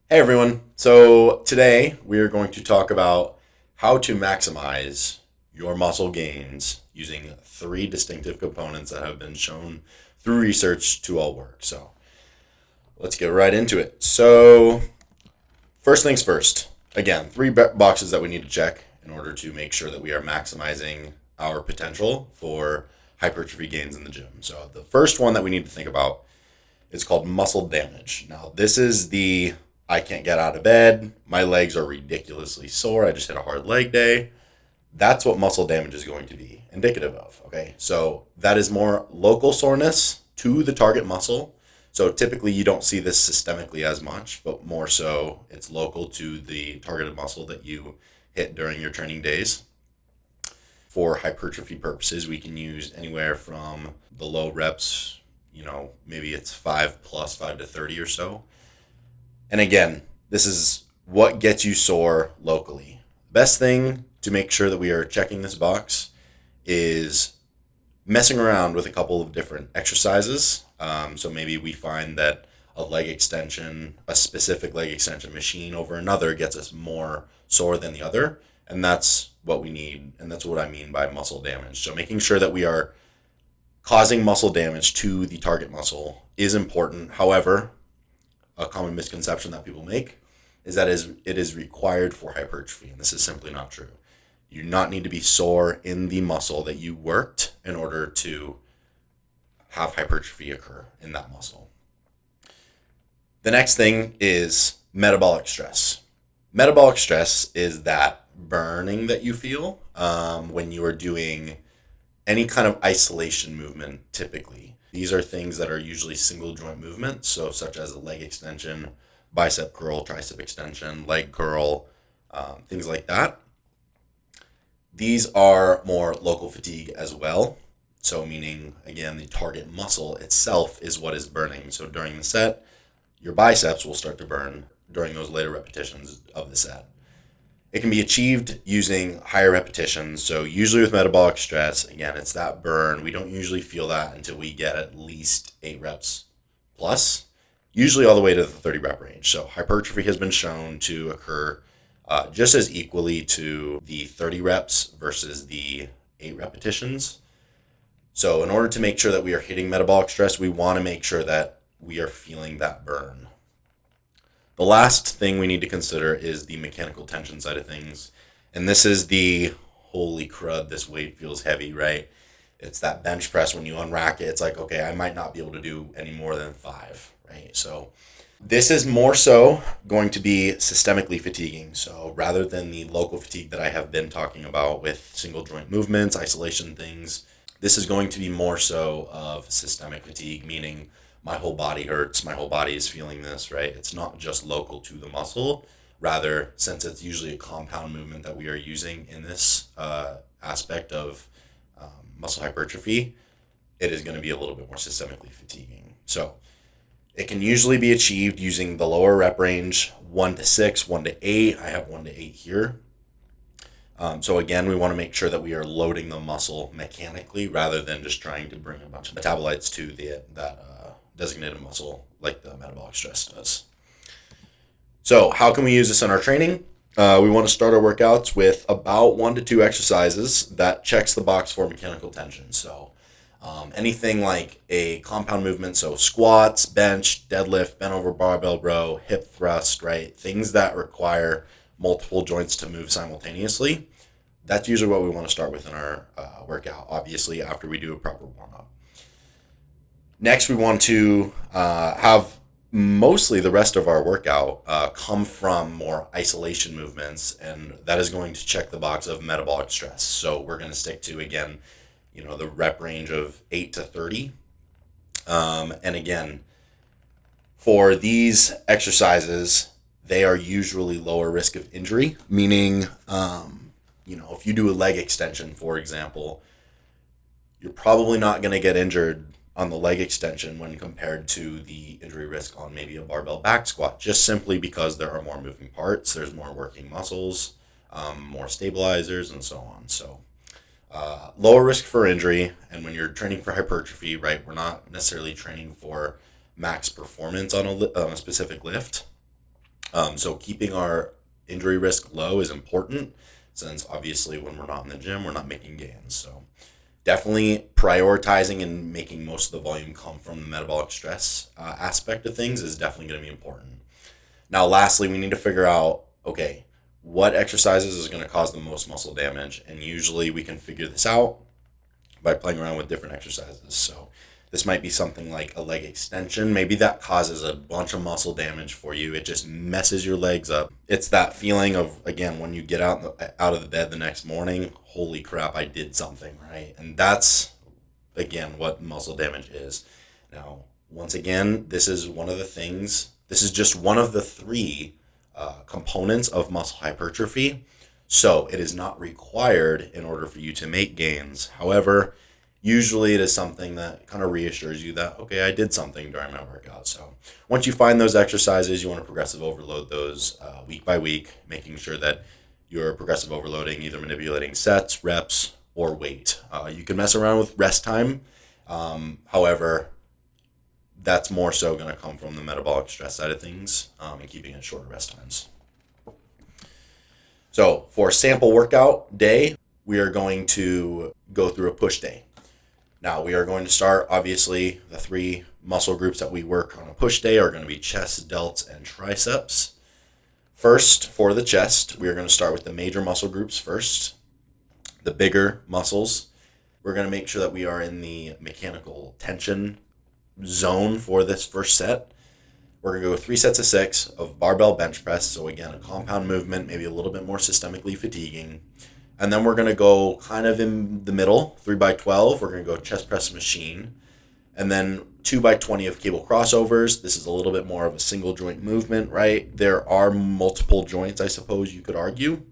Hey everyone. So today we are going to talk about how to maximize your muscle gains using three distinctive components that have been shown through research to all work. So let's get right into it. So, first things first. Again, three boxes that we need to check in order to make sure that we are maximizing our potential for hypertrophy gains in the gym. So, the first one that we need to think about is called muscle damage. Now, this is the I can't get out of bed, my legs are ridiculously sore, I just had a hard leg day. That's what muscle damage is going to be indicative of. Okay, so that is more local soreness to the target muscle. So typically you don't see this systemically as much, but more so it's local to the targeted muscle that you hit during your training days. For hypertrophy purposes, we can use anywhere from the low reps, maybe it's 5 plus 5 to 30 or so. And again, this is what gets you sore locally. Best thing to make sure that we are checking this box is messing around with a couple of different exercises. So maybe we find that a specific leg extension machine over another gets us more sore than the other. And that's what we need. And that's what I mean by muscle damage. So making sure that we are causing muscle damage to the target muscle is important. However, a common misconception that people make is that it is required for hypertrophy, and this is simply not true. You do not need to be sore in the muscle that you worked in order to have hypertrophy occur in that muscle. The next thing is metabolic stress. Metabolic stress is that burning that you feel when you are doing any kind of isolation movement typically. These are things that are usually single joint movements, so such as a leg extension, bicep curl, tricep extension, leg curl, things like that. These are more local fatigue as well. So meaning, again, the target muscle itself is what is burning. So during the set, your biceps will start to burn during those later repetitions of the set. It can be achieved using higher repetitions. So usually with metabolic stress, again, it's that burn. We don't usually feel that until we get at least 8 reps plus, usually all the way to the 30 rep range. So hypertrophy has been shown to occur just as equally to the 30 reps versus the 8 repetitions. So in order to make sure that we are hitting metabolic stress, we want to make sure that we are feeling that burn. The last thing we need to consider is the mechanical tension side of things. And this is the holy crud, this weight feels heavy, right? It's that bench press when you unrack it. It's like, okay, I might not be able to do any more than 5, right? So this is more so going to be systemically fatiguing. So rather than the local fatigue that I have been talking about with single joint movements, isolation things, this is going to be more so of systemic fatigue, meaning my whole body hurts, my whole body is feeling this, right? It's not just local to the muscle. Rather, since it's usually a compound movement that we are using in this aspect of muscle hypertrophy, it is going to be a little bit more systemically fatiguing. So it can usually be achieved using the lower rep range, 1 to 6, 1 to 8. I have 1 to 8 here. So again, we want to make sure that we are loading the muscle mechanically rather than just trying to bring a bunch of metabolites to that designated muscle like the metabolic stress does. So how can we use this in our training? We want to start our workouts with about 1 to 2 exercises that checks the box for mechanical tension. So anything like a compound movement, so squats, bench, deadlift, bent over barbell row, hip thrust, right? Things that require multiple joints to move simultaneously. That's usually what we want to start with in our workout, obviously, after we do a proper warm up. Next, we want to have mostly the rest of our workout come from more isolation movements, and that is going to check the box of metabolic stress. So we're going to stick to, again, the rep range of 8 to 30. And again, for these exercises, they are usually lower risk of injury, meaning, if you do a leg extension, for example, you're probably not going to get injured on the leg extension when compared to the injury risk on maybe a barbell back squat, just simply because there are more moving parts, there's more working muscles, more stabilizers, and so on. So lower risk for injury, and when you're training for hypertrophy, right, we're not necessarily training for max performance on a specific lift. So keeping our injury risk low is important, since obviously when we're not in the gym, we're not making gains. So definitely prioritizing and making most of the volume come from the metabolic stress aspect of things is definitely going to be important. Now, lastly, we need to figure out, okay, what exercises is going to cause the most muscle damage, and usually we can figure this out by playing around with different exercises. So this might be something like a leg extension. Maybe that causes a bunch of muscle damage for you. It just messes your legs up. It's that feeling of, again, when you get out of the bed the next morning, holy crap, I did something, right? And that's, again, what muscle damage is. Now, once again, this is one of the things, this is just one of the three components of muscle hypertrophy. So it is not required in order for you to make gains. However, usually it is something that kind of reassures you that, okay, I did something during my workout. So once you find those exercises, you want to progressive overload those week by week, making sure that you're progressive overloading, either manipulating sets, reps, or weight. You can mess around with rest time. However, that's more so going to come from the metabolic stress side of things, and keeping it shorter rest times. So for sample workout day, we are going to go through a push day. Now we are going to start, obviously, the three muscle groups that we work on a push day are going to be chest, delts, and triceps. First, for the chest, we are going to start with the major muscle groups first, the bigger muscles. We're going to make sure that we are in the mechanical tension zone for this first set. We're going to go 3 sets of 6 of barbell bench press. So again, a compound movement, maybe a little bit more systemically fatiguing. And then we're going to go kind of in the middle, 3x12. We're going to go chest press machine. And then 2x20 of cable crossovers. This is a little bit more of a single joint movement, right? There are multiple joints, I suppose you could argue.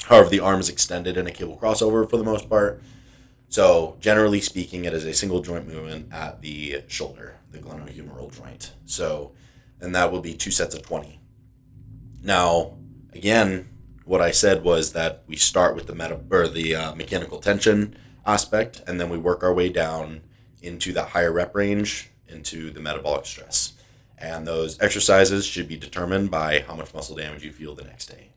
However, the arm is extended in a cable crossover for the most part. So generally speaking, it is a single joint movement at the shoulder, the glenohumeral joint. So, and that will be 2 sets of 20. Now, again, what I said was that we start with the mechanical tension aspect, and then we work our way down into that higher rep range, into the metabolic stress. And those exercises should be determined by how much muscle damage you feel the next day.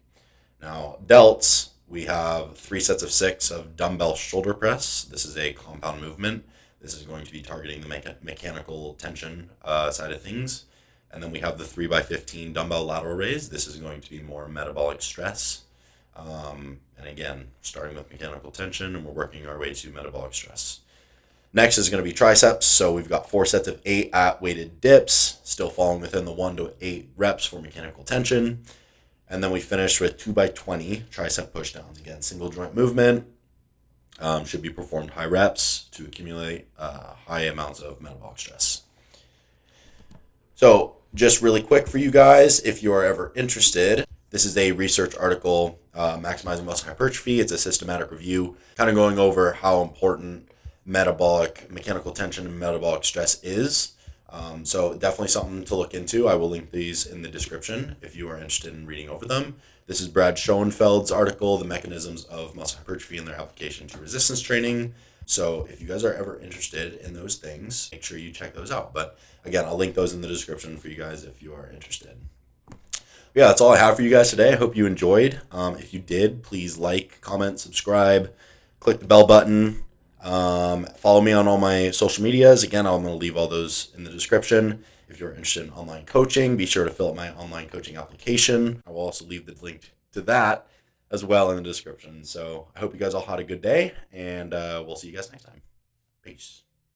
Now, delts, we have 3 sets of 6 of dumbbell shoulder press. This is a compound movement. This is going to be targeting the mechanical tension side of things. And then we have the 3x15 dumbbell lateral raise. This is going to be more metabolic stress. And again, starting with mechanical tension, and we're working our way to metabolic stress. Next is going to be triceps. So we've got 4 sets of 8 at weighted dips, still falling within the 1 to 8 reps for mechanical tension. And then we finish with 2x20 tricep pushdowns. Again, single joint movement, should be performed high reps to accumulate high amounts of metabolic stress. So just really quick for you guys, if you are ever interested, this is a research article, Maximizing Muscle Hypertrophy. It's a systematic review, kind of going over how important mechanical tension and metabolic stress is. So definitely something to look into. I will link these in the description if you are interested in reading over them. This is Brad Schoenfeld's article, The Mechanisms of Muscle Hypertrophy and Their Application to Resistance Training. So if you guys are ever interested in those things, make sure you check those out. But again, I'll link those in the description for you guys if you are interested. Yeah, that's all I have for you guys today. I hope you enjoyed. If you did, please like, comment, subscribe, click the bell button. Follow me on all my social medias. Again, I'm going to leave all those in the description. If you're interested in online coaching, be sure to fill out my online coaching application. I will also leave the link to that as well in the description. So I hope you guys all had a good day, and we'll see you guys next time. Peace.